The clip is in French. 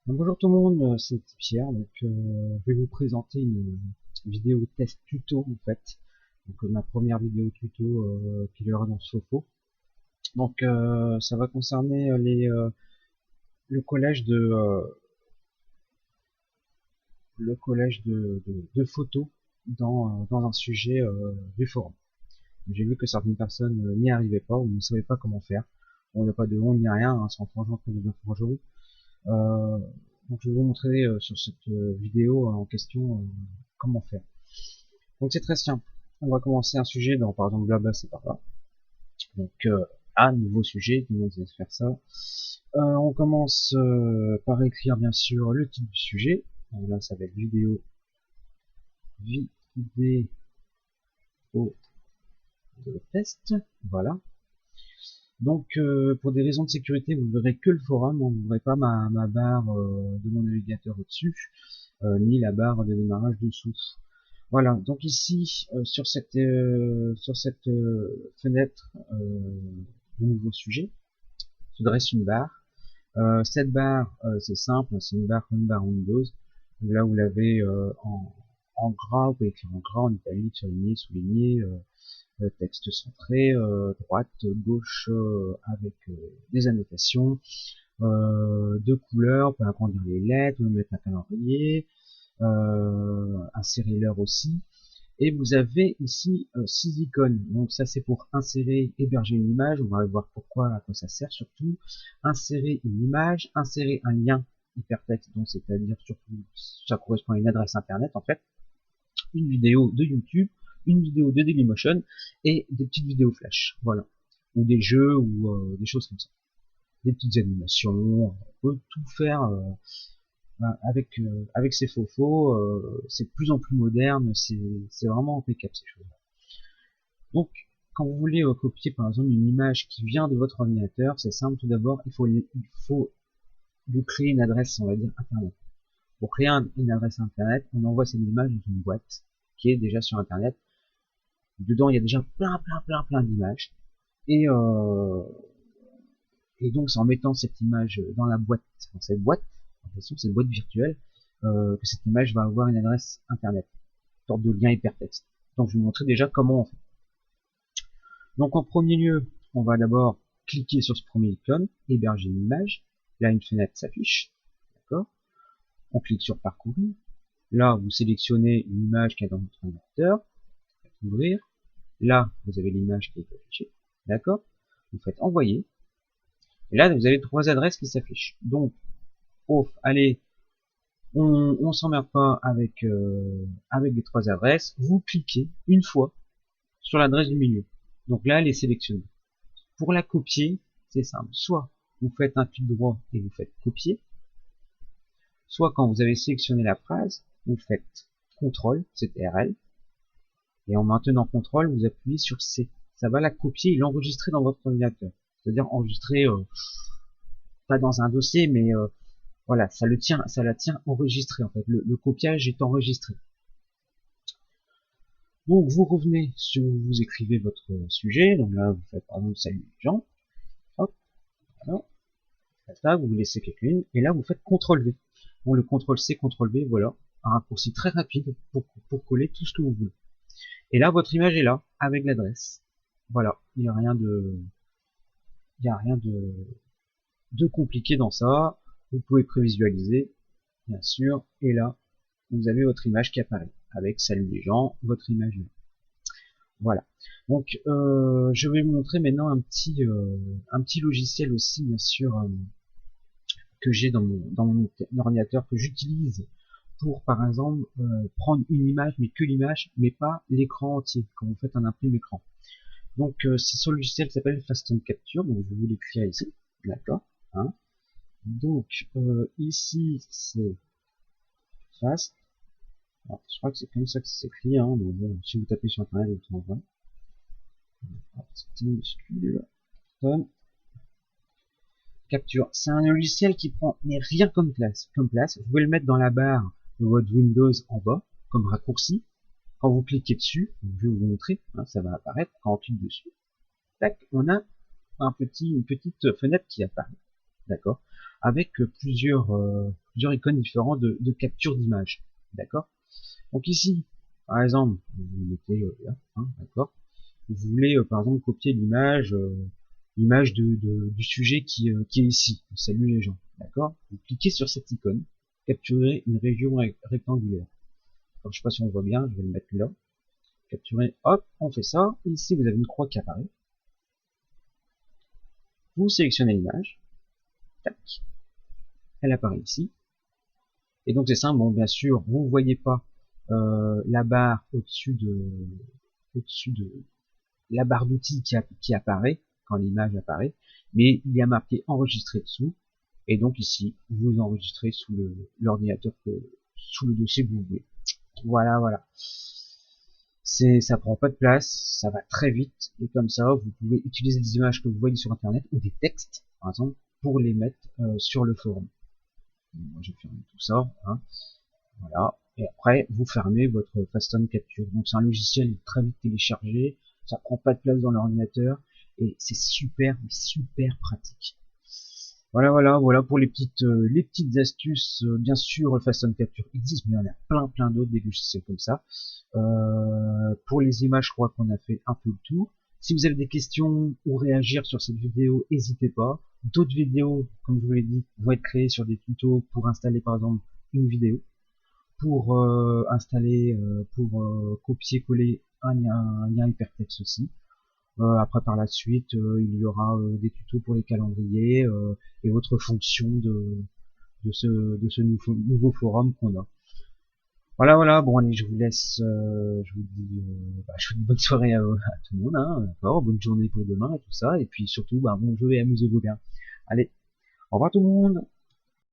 Donc, bonjour tout le monde, c'est Pierre. Je vais vous présenter une vidéo test tuto en fait. Ma première vidéo tuto qui verra dans Sofo. Ça va concerner le collège de photos dans un sujet du forum. J'ai vu que certaines personnes n'y arrivaient pas ou ne savaient pas comment faire. On n'a pas de honte ni rien, hein, c'est en forgeant qu'on devient forgeron. Euh, je vais vous montrer sur cette vidéo en question comment faire. Donc c'est très simple. On va commencer un sujet dans par exemple Blabla, c'est par là. Donc un nouveau sujet, tout le monde sait faire ça. On commence par écrire bien sûr le titre du sujet. Donc là ça va être vidéo de test. Voilà. Pour des raisons de sécurité, vous ne verrez que le forum, vous ne verrez pas ma barre de mon navigateur au-dessus, ni la barre de démarrage dessous. Voilà, donc ici, sur cette fenêtre de nouveau sujet, se dresse une barre. Cette barre, c'est simple, c'est une barre comme une barre Windows. Là, vous l'avez en gras, vous pouvez écrire en gras, en italique, surligné, souligné, texte centré, droite, gauche, avec des annotations, de couleurs, on peut agrandir les lettres, on peut mettre un calendrier, insérer l'heure aussi. Et vous avez ici 6 icônes. Donc ça c'est pour insérer, héberger une image. On va voir pourquoi, à quoi ça sert surtout. Insérer une image, insérer un lien hypertexte, donc c'est-à-dire surtout ça correspond à une adresse internet en fait, une vidéo de YouTube, une vidéo de Dailymotion et des petites vidéos flash, voilà, ou des jeux ou des choses comme ça, des petites animations. On peut tout faire avec ces faux c'est de plus en plus moderne, c'est vraiment impeccable ces choses. Donc quand vous voulez copier par exemple une image qui vient de votre ordinateur, c'est simple. Tout d'abord il faut vous créer une adresse, on va dire internet. Pour créer une adresse internet, on envoie cette image dans une boîte qui est déjà sur internet. Dedans il y a déjà plein d'images, et donc c'est en mettant cette image dans la boîte, dans cette boîte en question, cette boîte virtuelle, que cette image va avoir une adresse internet, une sorte de lien hypertexte. Donc je vais vous montrer déjà comment on fait. Donc en premier lieu, on va d'abord cliquer sur ce premier icône, héberger une image. Là une fenêtre s'affiche, d'accord. On clique sur parcourir. Là vous sélectionnez une image qui est dans votre ordinateur, ouvrir. Là vous avez l'image qui est affichée, d'accord. Vous faites envoyer. Et là vous avez 3 adresses qui s'affichent. Donc allez, on s'emmerde pas avec les 3 adresses. Vous cliquez une fois sur l'adresse du milieu. Donc là elle est sélectionnée. Pour la copier, c'est simple. Soit vous faites un clic droit et vous faites copier, soit quand vous avez sélectionné la phrase, vous faites CTRL, CTRL, et en maintenant CTRL, vous appuyez sur C. Ça va la copier et l'enregistrer dans votre ordinateur. C'est-à-dire enregistrer, pas dans un dossier, mais voilà, ça la tient enregistrée en fait. Le copiage est enregistré. Donc vous revenez sur, vous écrivez votre sujet. Donc là, vous faites par exemple salut les gens. Hop, voilà. Là, vous laissez quelques lignes, et là vous faites CTRL V. Bon, le CTRL C, CTRL V, voilà, un raccourci très rapide pour coller tout ce que vous voulez. Et là, votre image est là, avec l'adresse. Voilà, il n'y a rien de compliqué dans ça. Vous pouvez prévisualiser, bien sûr, et là, vous avez votre image qui apparaît, avec salut les gens, votre image là. Voilà. Donc, je vais vous montrer maintenant un petit logiciel aussi, bien sûr, que j'ai dans mon ordinateur, que j'utilise pour, par exemple, prendre une image, mais que l'image, mais pas l'écran entier, quand vous faites un imprime écran. Donc, c'est ce logiciel qui s'appelle Fast Capture, donc je vais vous l'écrire ici, d'accord, hein. Donc, ici, c'est Fast. Alors, je crois que c'est comme ça que c'est écrit, hein, mais bon, si vous tapez sur internet, vous trouverez. C'est minuscule. Capture. C'est un logiciel qui prend mais rien comme place. Vous pouvez le mettre dans la barre de votre Windows en bas, comme raccourci. Quand vous cliquez dessus, je vais vous montrer, hein, ça va apparaître. Quand on clique dessus, tac, on a une petite fenêtre qui apparaît. d'accord, avec plusieurs icônes différentes de capture d'image, d'accord. Donc ici, par exemple, vous mettez là, hein, d'accord. Vous voulez par exemple copier l'image du sujet qui est ici. Salut les gens, d'accord. Vous cliquez sur cette icône, capturer une région rectangulaire. Alors, je sais pas si on voit bien, je vais le mettre là. Capturer, hop, on fait ça. Ici, vous avez une croix qui apparaît. Vous sélectionnez l'image, tac, elle apparaît ici. Et donc c'est simple. Bon, bien sûr, vous ne voyez pas la barre au-dessus de la barre d'outils qui apparaît quand l'image apparaît, mais il y a marqué enregistrer dessous. Et donc ici, vous enregistrez sous l'ordinateur sous le dossier que vous voulez. Voilà, voilà. Ça prend pas de place, ça va très vite, et comme ça, vous pouvez utiliser des images que vous voyez sur Internet ou des textes, par exemple, pour les mettre sur le forum. Moi, j'ai fermé tout ça, hein. Voilà. Et après, vous fermez votre Fastone Capture. Donc, c'est un logiciel très vite téléchargé, ça prend pas de place dans l'ordinateur, et c'est super, super pratique. Voilà, voilà, voilà pour les petites astuces. Bien sûr, le Fastone Capture existe, mais il y en a plein d'autres des logiciels comme ça. Pour les images, je crois qu'on a fait un peu le tour. Si vous avez des questions ou réagir sur cette vidéo, n'hésitez pas. D'autres vidéos, comme je vous l'ai dit, vont être créées sur des tutos pour installer par exemple une vidéo, pour copier-coller un lien hypertexte aussi. Après par la suite, il y aura des tutos pour les calendriers et autres fonctions de ce nouveau forum qu'on a. Voilà, voilà, bon allez, je vous laisse, je vous dis bonne soirée à tout le monde, hein, d'accord, bonne journée pour demain et tout ça, et puis surtout, bon jeu et amusez-vous bien. Allez, au revoir tout le monde.